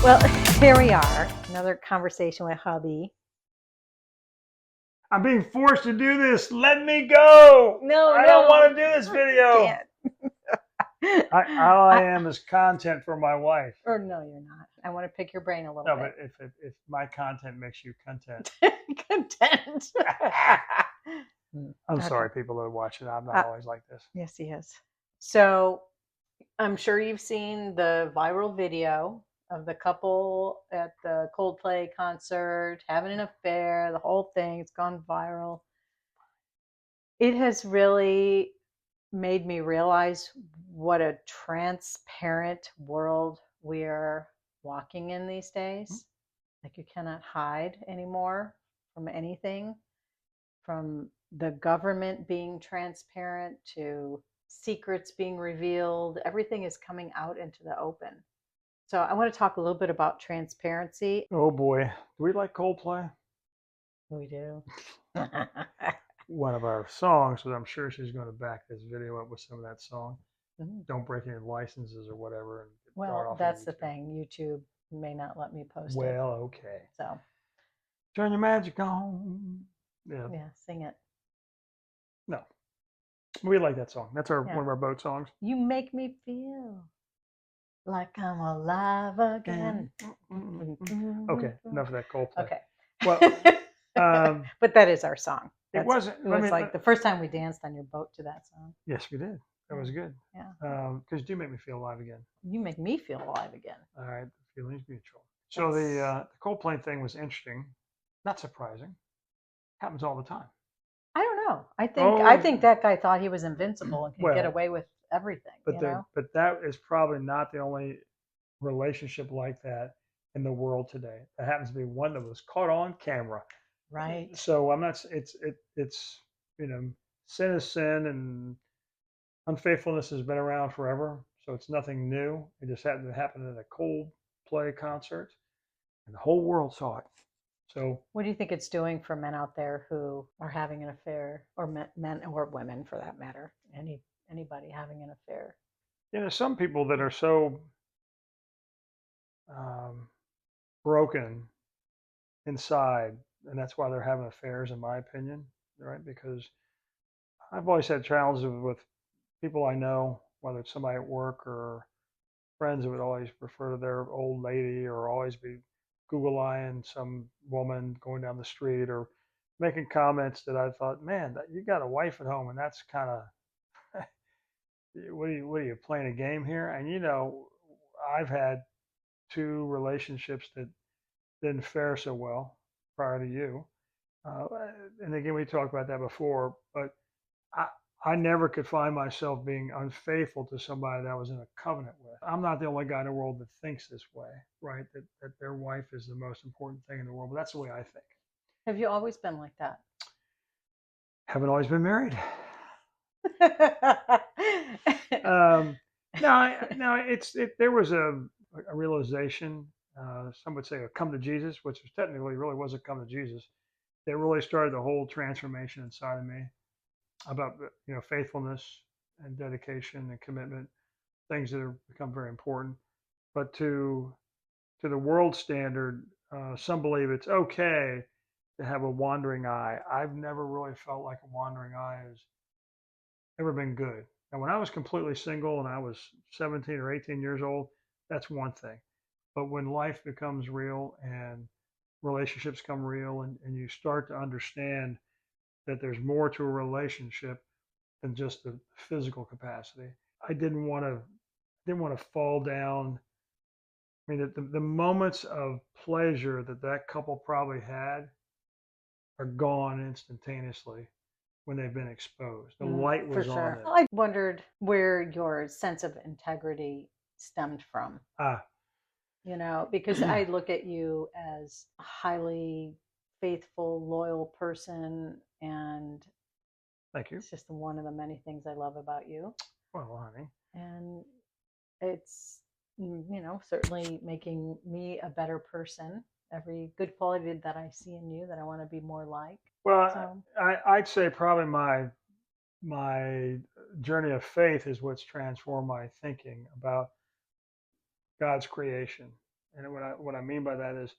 Well, here we are, another conversation with hubby. I'm being forced to do this. Let me go. No, I no. don't want to do this video. Can't. All I am is content for my wife. Or no, you're not. I want to pick your brain a little No, bit. but if my content makes you content. Content. I'm Okay. sorry, people that are watching. I'm not always like this. Yes, he is. So I'm sure you've seen the viral video of the couple at the Coldplay concert having an affair, the whole thing. It's gone viral. It has really made me realize what a transparent world we are walking in these days. Like you cannot hide anymore from anything, from the government being transparent to secrets being revealed. Everything is coming out into the open. So I want to talk a little bit about transparency. Oh boy, do we like Coldplay? We do. One of our songs, but I'm sure she's going to back this video up with some of that song. Don't break any licenses or whatever. And Well, that's the thing. YouTube may not let me post it. Well, okay. So turn your magic on. Yeah, sing it. No, we like that song. That's one of our boat songs. You make me feel like I'm alive again. Okay, enough of that Coldplay. Okay. Well, but that is our song. It wasn't. It was like the first time we danced on your boat to that song. Yes, we did. That was good. Yeah. Because you do make me feel alive again. You make me feel alive again. All right, the feeling's mutual. So the Coldplay thing was interesting, not surprising. Happens all the time. I don't know. I think that guy thought he was invincible and could get away with everything. But that is probably not the only relationship like that in the world today. That happens to be one that was caught on camera. Right. So I'm not. It's sin is sin, and unfaithfulness has been around forever. So it's nothing new. It just happened to happen at a Coldplay concert, and the whole world saw it. So what do you think it's doing for men out there who are having an affair, or men or women for that matter? Anybody having an affair? Some people that are so broken inside, and that's why they're having affairs, in my opinion, right? Because I've always had challenges with people I know, whether it's somebody at work or friends who would always refer to their old lady or always be Google-eyeing some woman going down the street or making comments that I thought, man, you got a wife at home, and that's kind of what are you playing a game here? And I've had two relationships that didn't fare so well prior to you. And again, we talked about that before, but I never could find myself being unfaithful to somebody that I was in a covenant with. I'm not the only guy in the world that thinks this way, right? That their wife is the most important thing in the world. But that's the way I think. Have you always been like that? Haven't always been married. No, there was a realization. Some would say a come to Jesus, which was technically really was a come to Jesus. That really started the whole transformation inside of me about faithfulness and dedication and commitment, things that have become very important. But to the world standard, some believe it's okay to have a wandering eye. I've never really felt like a wandering eye has ever been good. Now, when I was completely single and I was 17 or 18 years old, that's one thing. But when life becomes real and relationships come real, and you start to understand that there's more to a relationship than just the physical capacity, I didn't want to fall down. I mean, the moments of pleasure that couple probably had are gone instantaneously when they've been exposed. The light was on them. I wondered where your sense of integrity stemmed from. Because I look at you as a highly faithful, loyal person, and thank you. It's just one of the many things I love about you. Well, honey. And it's, certainly making me a better person. Every good quality that I see in you that I want to be more like. Well, I'd say probably my journey of faith is what's transformed my thinking about God's creation And what I mean by that is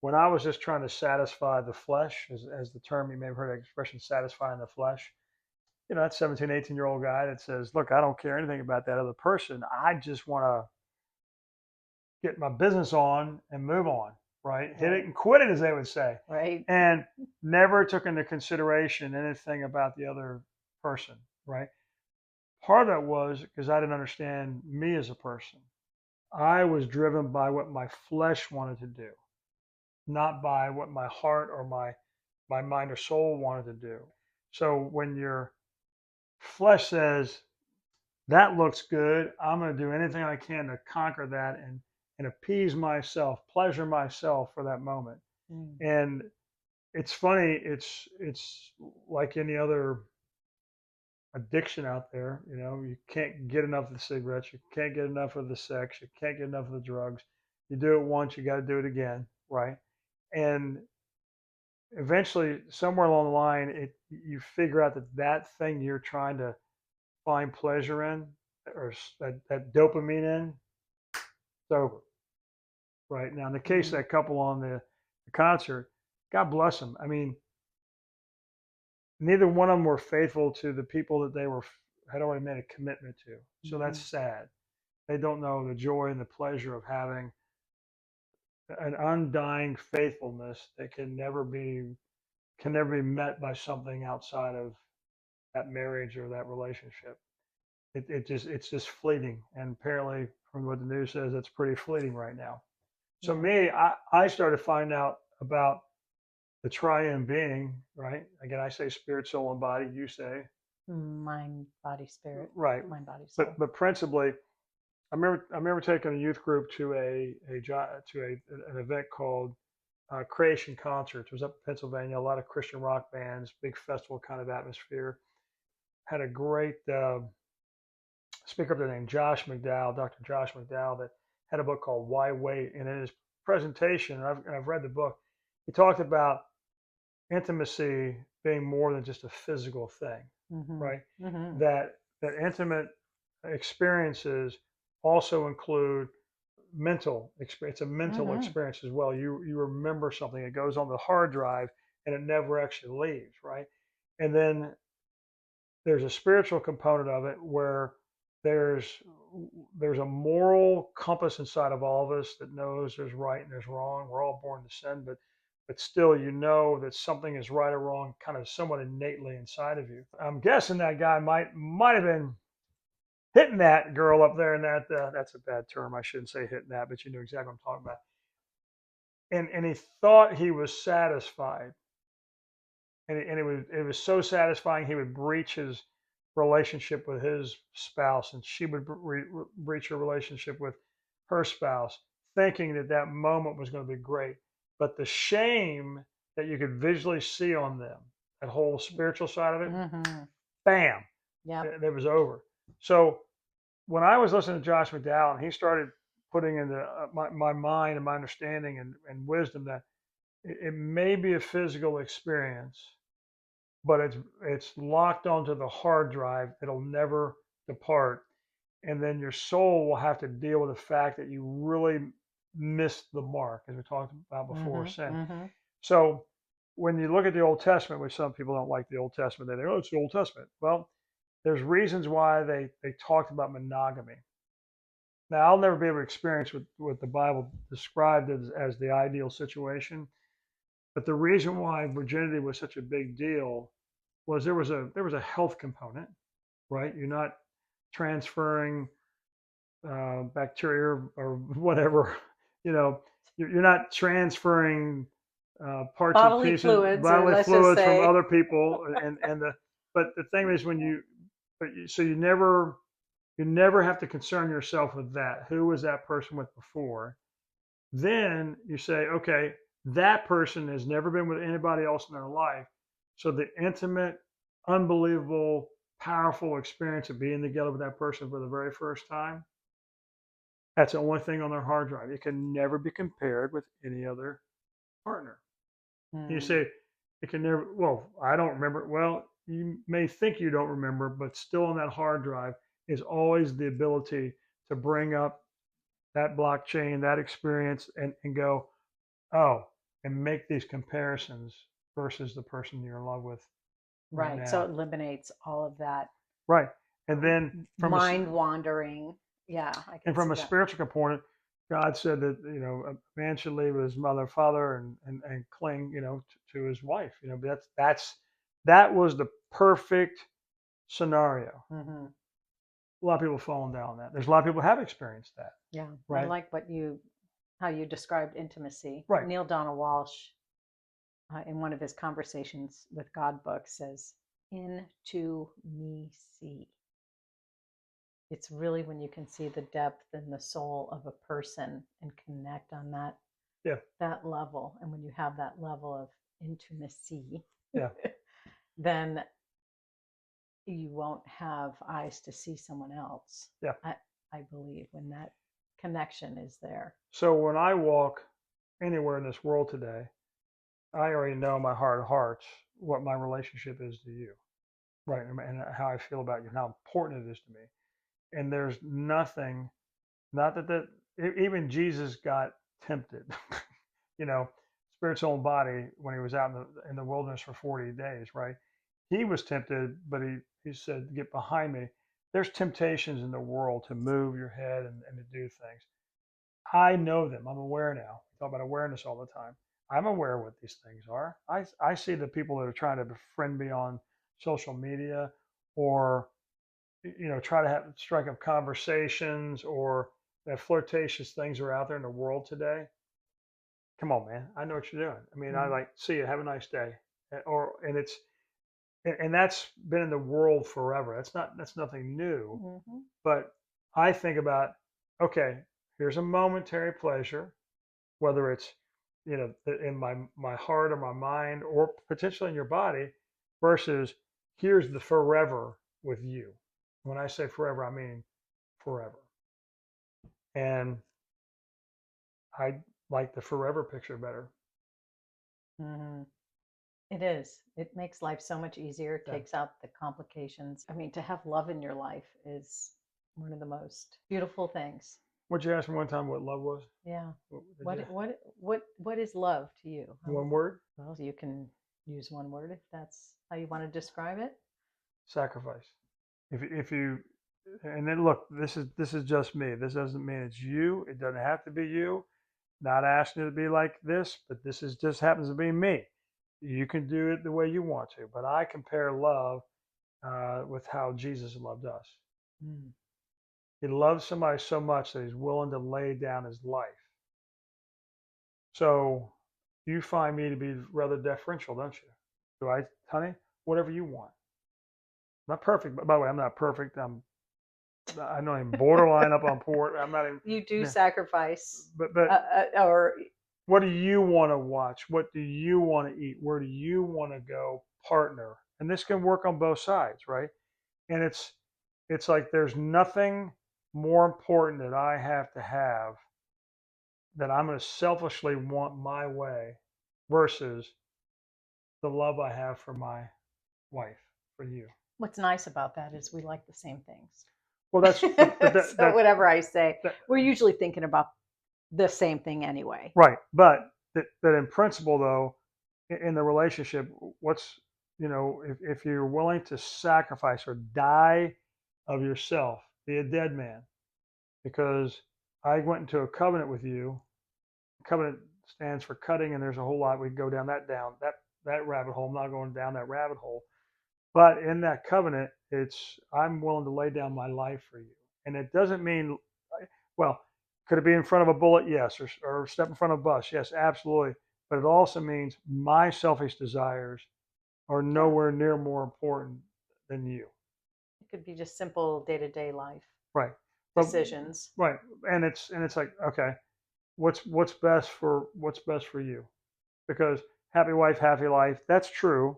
when I was just trying to satisfy the flesh, as the term, you may have heard the expression satisfying the flesh. That 17, 18-year-old guy that says, look, I don't care anything about that other person. I just want to get my business on and move on, right? Hit it Right. and quit it, as they would say. Right. And never took into consideration anything about the other person, right? Part of that was because I didn't understand me as a person. I was driven by what my flesh wanted to do, not by what my heart or my mind or soul wanted to do. So when your flesh says, that looks good, I'm going to do anything I can to conquer that and appease myself, pleasure myself for that moment. Mm. And it's funny, it's like any other addiction out there. You can't get enough of the cigarettes, you can't get enough of the sex, you can't get enough of the drugs. You do it once, you got to do it again, right? And eventually, somewhere along the line, you figure out that thing you're trying to find pleasure in, or that dopamine in, it's over. Right now, in the case of Mm. that couple on the concert, God bless them. I mean, neither one of them were faithful to the people that they had already made a commitment to. So that's Mm. sad. They don't know the joy and the pleasure of having an undying faithfulness that can never be met by something outside of that marriage or that relationship. It's just fleeting, and apparently, from what the news says, it's pretty fleeting right now. So Yeah. me, I started to find out about the triune being, right? Again, I say spirit, soul, and body. You say Mind, body, spirit. right, Mind, body, but soul. principally, I remember taking a youth group to an event called Creation Concert. It was up in Pennsylvania. A lot of Christian rock bands, big festival kind of atmosphere. Had a great speaker up there named Josh McDowell, Dr. Josh McDowell, that had a book called Why Wait. And in his presentation, and I've read the book, he talked about intimacy being more than just a physical thing, Mm-hmm. right? Mm-hmm. That intimate experiences also include mental experience. It's a mental Mm-hmm. experience as well. You remember something, it goes on the hard drive and it never actually leaves, right? And then there's a spiritual component of it where there's there's a moral compass inside of all of us that knows there's right and there's wrong. We're all born to sin, but still you know that something is right or wrong kind of somewhat innately inside of you. I'm guessing that guy might have been hitting that girl up there, and that's a bad term. I shouldn't say hitting that, but you know exactly what I'm talking about. And he thought he was satisfied, and it was so satisfying he would breach his relationship with his spouse, and she would breach her relationship with her spouse, thinking that moment was going to be great. But the shame that you could visually see on them, that whole spiritual side of it, Mm-hmm. bam, Yep. it was over. So when I was listening to Josh McDowell, and he started putting into my mind and my understanding and wisdom that it may be a physical experience, but it's locked onto the hard drive. It'll never depart. And then your soul will have to deal with the fact that you really missed the mark, as we talked about before, Mm-hmm. sin. Mm-hmm. So when you look at the Old Testament, which some people don't like the Old Testament, they think, oh, it's the Old Testament. Well, there's reasons why they talked about monogamy. Now, I'll never be able to experience what the Bible described as the ideal situation, but the reason why virginity was such a big deal was there was a health component, right? You're not transferring bacteria or whatever, you know, you're not transferring parts and Bodily pieces, fluids, or bodily let's just fluids from say. other people, but the thing is so you never have to concern yourself with that. Who was that person with before? Then you say, okay, that person has never been with anybody else in their life. So the intimate, unbelievable, powerful experience of being together with that person for the very first time, that's the only thing on their hard drive. It can never be compared with any other partner. And you Hmm. say, it can never, well, I don't remember. Well, you may think you don't remember, but still on that hard drive is always the ability to bring up that blockchain, that experience, and go, oh, and make these comparisons versus the person you're in love with right Right. So now. it eliminates all of that Right. And then mind wandering. Yeah, I and can from see a that. spiritual component, God said that a man should leave his mother and father and cling to his wife. But that was the perfect scenario. Hmm. A lot of people have fallen down that. There's a lot of people who have experienced that. Yeah, I Right. like how you described intimacy. Right. Neil Donald Walsh, in one of his Conversations with God books, says, "Into me see." It's really when you can see the depth and the soul of a person and connect on Yeah. that level, and when you have that level of intimacy, Yeah. then you won't have eyes to see someone else. Yeah. I believe when that connection is there. So when I walk anywhere in this world today, I already know in my heart of hearts what my relationship is to you, right? And how I feel about you and how important it is to me. And there's nothing, not even Jesus got tempted, you know, spirit, soul, and body when he was out in the wilderness for 40 days, right? He was tempted, but he said, "Get behind me." There's temptations in the world to move your head and to do things. I know them. I'm aware now. We talk about awareness all the time. I'm aware of what these things are. I see the people that are trying to befriend me on social media or try to strike up conversations or that flirtatious things are out there in the world today. Come on, man. I know what you're doing. I mean, I Mm-hmm. like, see you, have a nice day. And that's been in the world forever. That's nothing new. Mm-hmm. But I think about, okay, here's a momentary pleasure, whether it's in my heart or my mind or potentially in your body, versus here's the forever with you. When I say forever, I mean forever. And I like the forever picture better. Mm-hmm. It is. It makes life so much easier, Yeah. takes out the complications. I mean, to have love in your life is one of the most beautiful things. Would you ask me one time what love was? Yeah. Did you? What is love to you? One word? Well, you can use one word if that's how you want to describe it. Sacrifice. If you and then look, this is just me. This doesn't mean it's you. It doesn't have to be you. Not asking it to be like this, but this is just happens to be me. You can do it the way you want to, but I compare love with how Jesus loved us. Mm. He loves somebody so much that he's willing to lay down his life. So you find me to be rather deferential, don't you? Do I, honey? Whatever you want. I'm not perfect, but by the way, I'm not perfect. I'm not even borderline up on port. I'm not even. You do Yeah. sacrifice, But or what do you want to watch? What do you want to eat? Where do you want to go? Partner, and this can work on both sides, right? And it's like there's nothing more important that I have to have that I'm going to selfishly want my way versus the love I have for my wife, for you. what's nice about that is we like the same things. Well, that's but So whatever I say, that we're usually thinking about the same thing anyway. right. But that in principle, though, in the relationship, what's if you're willing to sacrifice or die of yourself, be a dead man, because I went into a covenant with you. Covenant stands for cutting, and there's a whole lot we can go down that rabbit hole. I'm not going down that rabbit hole. But in that covenant, it's I'm willing to lay down my life for you. And it doesn't mean, well, could it be in front of a bullet? Yes. Or step in front of a bus? Yes, absolutely. But it also means my selfish desires are Yeah, nowhere near more important than you. it could be just simple day to day life Right. But decisions. right. And it's like, okay, what's best for you? Because happy wife, happy life, that's true.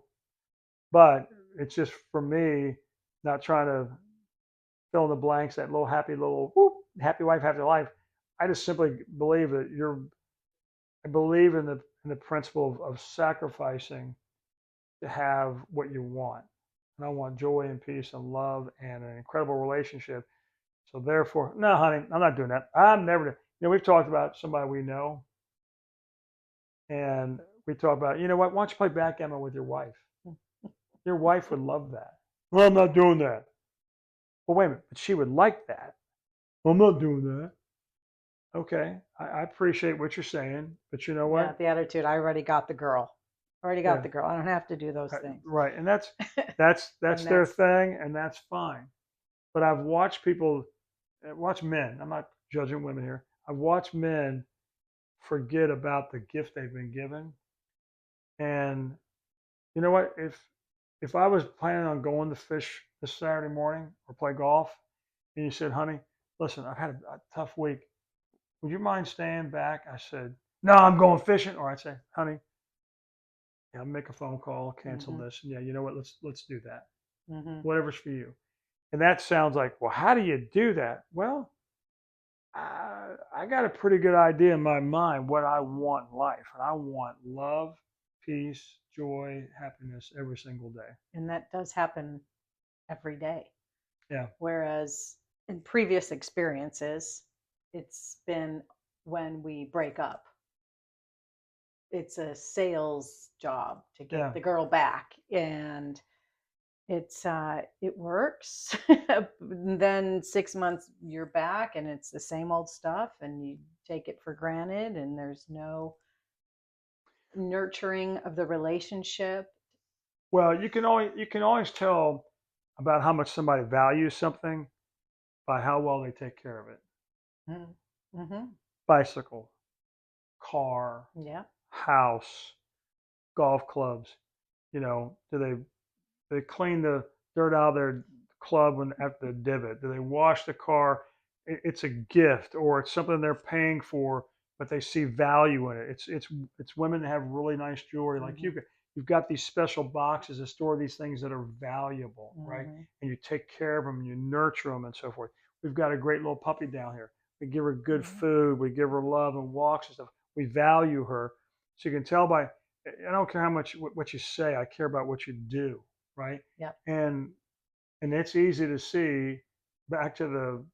But it's just for me, not trying to fill in the blanks, that little happy little whoop, happy wife, happy life. I just simply believe that I believe in the principle of sacrificing to have what you want. And I want joy and peace and love and an incredible relationship. So therefore, no, honey, I'm not doing that. I'm never. We've talked about somebody we know, and we talk about, what? Why don't you play backgammon with your wife? Your wife would love that. Well, I'm not doing that. Well, wait a minute, but she would like that. Well, I'm not doing that. Okay, I appreciate what you're saying, but you know Yeah, what? the attitude. I already got the girl. Already got Yeah, the girl. I don't have to do those things. right, and that's And their that's thing, and that's fine. But I've watched people, watch men. I'm not judging women here. I've watched men forget about the gift they've been given, and you know what? If I was planning on going to fish this Saturday morning or play golf, and you said, "Honey, listen, I've had a tough week. Would you mind staying back?" I said, "No, I'm going fishing." Or I'd say, "Honey, yeah, make a phone call, cancel hmm this. And yeah, you know what? Let's do that. hmm Whatever's for you." And that sounds like, well, how do you do that? Well, I got a pretty good idea in my mind what I want in life, and I want love, peace, joy, happiness every single day. and that does happen every day. Yeah, Whereas in previous experiences, it's been when we break up. It's a sales job to get yeah. the girl back, and it works. Then 6 months you're back, and it's the same old stuff, and you take it for granted, and there's no nurturing of the relationship. Well, you can always tell about how much somebody values something by how well they take care of it. Mm-hmm. Bicycle, car, Yeah. house, golf clubs. Do they clean the dirt out of their club when after the divot? Do they wash the car? It's a gift, or it's something they're paying for, but they see value in it. It's women that have really nice jewelry, like Mm-hmm. you've got these special boxes that store these things that are valuable, right? Mm-hmm. And you take care of them, and you nurture them, and so forth. We've got a great little puppy down here. We give her good Mm-hmm. food. We give her love and walks and stuff. We value her, so you can tell by. I don't care how much what you say. I care about what you do, right? Yep. And it's easy to see back to the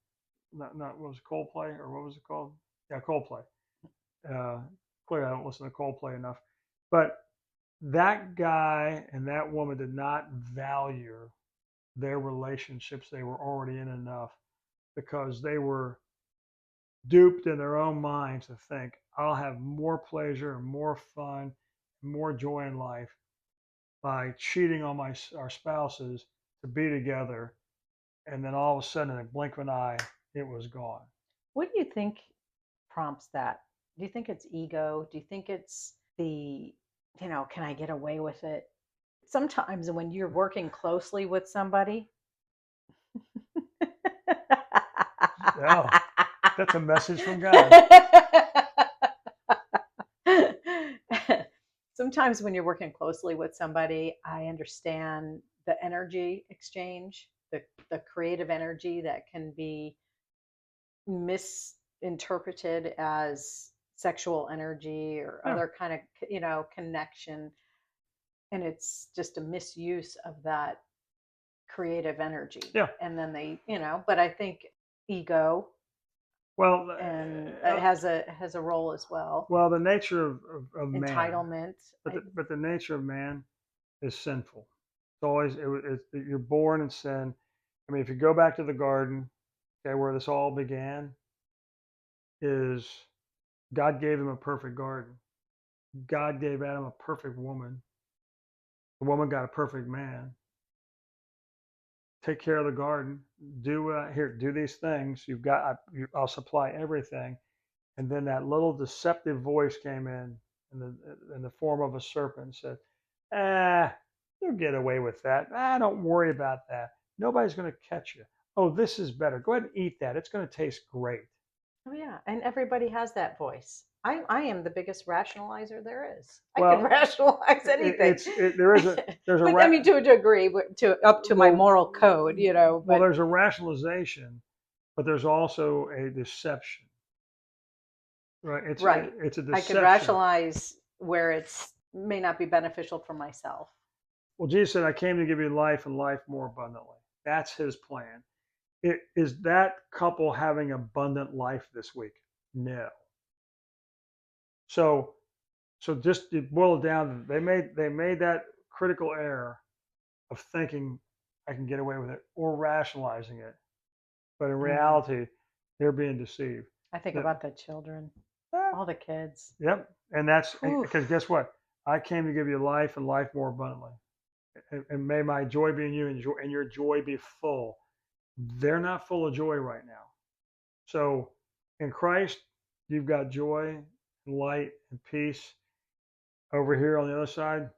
not what was it, Coldplay, or what was it called? Yeah, Coldplay. Uh, Clearly, I don't listen to Coldplay enough, but that guy and that woman did not value their relationships they were already in enough, because they were duped in their own minds to think, I'll have more pleasure and more fun, and more joy in life by cheating on our spouses to be together, and then all of a sudden, in a blink of an eye, it was gone. What do you think prompts that? Do you think it's ego? Do you think it's can I get away with it? Sometimes when you're working closely with somebody, Oh, that's a message from God. sometimes when you're working closely with somebody, I understand the energy exchange, the creative energy that can be misinterpreted as sexual energy or Yeah, other kind of connection, and it's just a misuse of that creative energy. yeah. And then but I think ego Well, and uh, it has a role as well. well, the nature of man, Entitlement. but the nature of man is sinful. It's always you're born in sin. I mean, if you go back to the garden, okay, where this all began, is God gave him a perfect garden. God gave Adam a perfect woman. The woman got a perfect man. Take care of the garden. Do these things. I'll supply everything. And then that little deceptive voice came in the form of a serpent and said, "Ah, you'll get away with that. Don't worry about that. Nobody's going to catch you. Oh, this is better. Go ahead and eat that. It's going to taste great." Oh yeah, and everybody has that voice. I am the biggest rationalizer there is. I can Well, rationalize anything. there's a But I mean, to a degree, to up to my well moral code, well but there's a rationalization, but there's also a deception, right? right. It's a I can deception. rationalize where it's may not be beneficial for myself. Well, Jesus said, "I came to give you life and life more abundantly." That's his plan. Is that couple having abundant life this week? No. So so just to boil it down, they made that critical error of thinking I can get away with it or rationalizing it, but in Mm. reality, they're being deceived. I think That about the children, eh, all the kids. yep, and that's Oof. because guess what? I came to give you life and life more abundantly, and may my joy be in you and your joy be full. They're not full of joy right now. So in Christ, you've got joy and light and peace. Over here on the other side,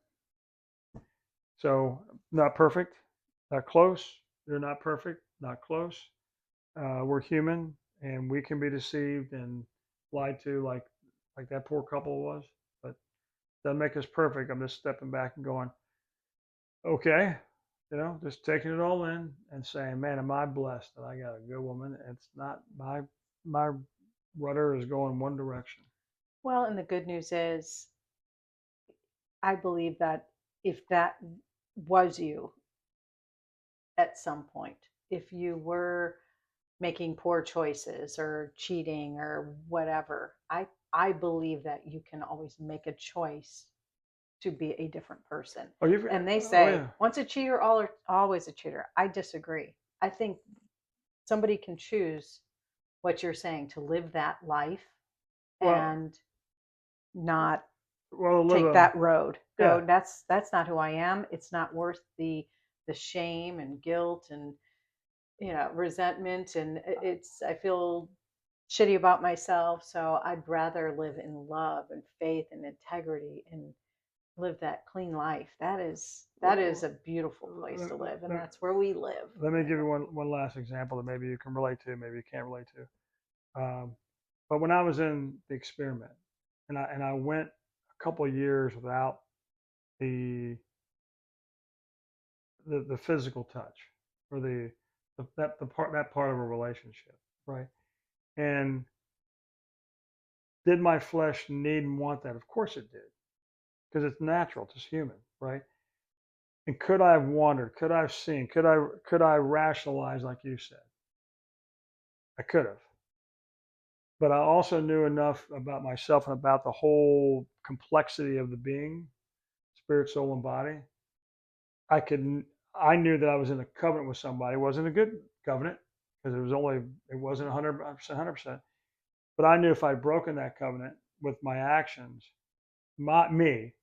so not perfect, not close. They're not perfect, not close. We're human, and we can be deceived and lied to, like that poor couple was. But doesn't make us perfect. I'm just stepping back and going, okay, just taking it all in and saying, man, am I blessed that I got a good woman? It's not my rudder is going one direction. Well, and the good news is, I believe that if that was you at some point, if you were making poor choices or cheating or whatever, I believe that you can always make a choice to be a different person. Oh, And they oh say, yeah. once a cheater, always a cheater. I disagree. I think somebody can choose what you're saying to live that life Well, and not well, take that road. yeah. Go, that's not who I am. It's not worth the shame and guilt and resentment, and it's I feel shitty about myself, so I'd rather live in love and faith and integrity and live that clean life. That is a beautiful place to live, and that's where we live. Let me give you one last example that maybe you can relate to, maybe you can't relate to. But when I was in the experiment, and I went a couple of years without the the physical touch or that part of a relationship, right? And did my flesh need and want that? Of course it did, because it's natural, it's just human, right? And could I have wandered? Could I have seen? Could I rationalize like you said? I could have. But I also knew enough about myself and about the whole complexity of the being, spirit, soul, and body. I could I knew that I was in a covenant with somebody. It wasn't a good covenant because it wasn't 100%. But I knew if I'd broken that covenant with my actions, me,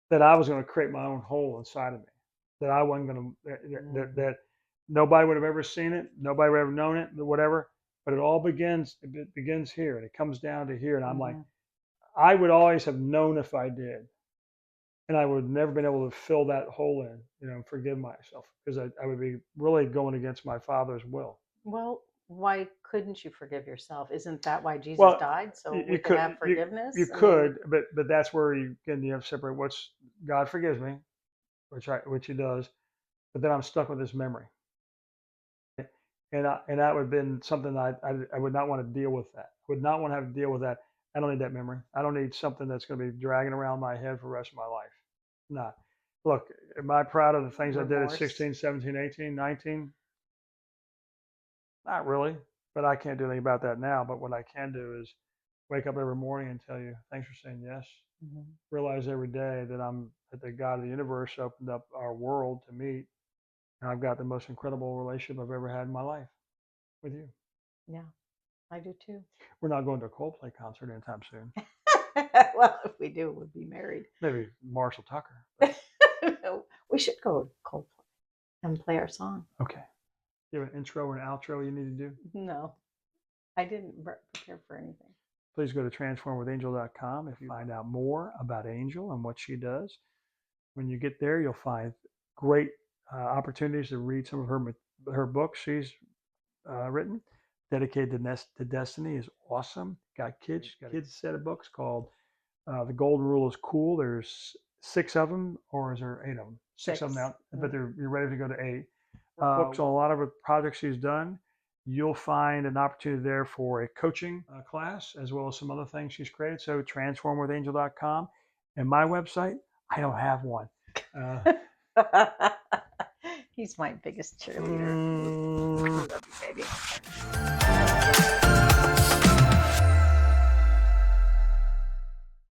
that I was going to create my own hole inside of me. That I wasn't going to that nobody would have ever seen it, nobody would have ever known it, whatever. But it begins here, and it comes down to here, and I'm like, Mm-hmm. I would always have known if I did, and I would have never been able to fill that hole in, and forgive myself because I would be really going against my Father's will. Well, why couldn't you forgive yourself? Isn't that why Jesus Well, died, so you, we you could could have you forgiveness? I mean, could, but that's where you have to separate what's God forgives me, which He does, but then I'm stuck with this memory, and that would have been something I would not want to deal with that. Would not want to have to deal with that. I don't need that memory. I don't need something that's going to be dragging around my head for the rest of my life. No. Look, am I proud of the things I did at remorse. 16, 17, 18, 19? Not really, but I can't do anything about that now. But what I can do is wake up every morning and tell you, thanks for saying yes. Mm-hmm. Realize every day that the God of the universe opened up our world to meet, and I've got the most incredible relationship I've ever had in my life with you. Yeah, I do too. We're not going to a Coldplay concert anytime soon. Well, if we do, we'll be married. Maybe Marshall Tucker. But We should go to Coldplay and play our song. okay. You have an intro or an outro you need to do? No, I didn't prepare for anything. Please go to transformwithangel.com if you find out more about Angel and what she does. When you get there, you'll find great opportunities to read some of her books she's written. Dedicated to Destiny is awesome. Got kids. She's got a kids set of books called The Golden Rule is Cool. There's 6 of them, or is there 8 of them? 6 of them now, but you're ready to go to 8. Books on a lot of the projects she's done. You'll find an opportunity there for a coaching class as well as some other things she's created. So transformwithangel.com. And my website, I don't have one. He's my biggest cheerleader. Mm, maybe.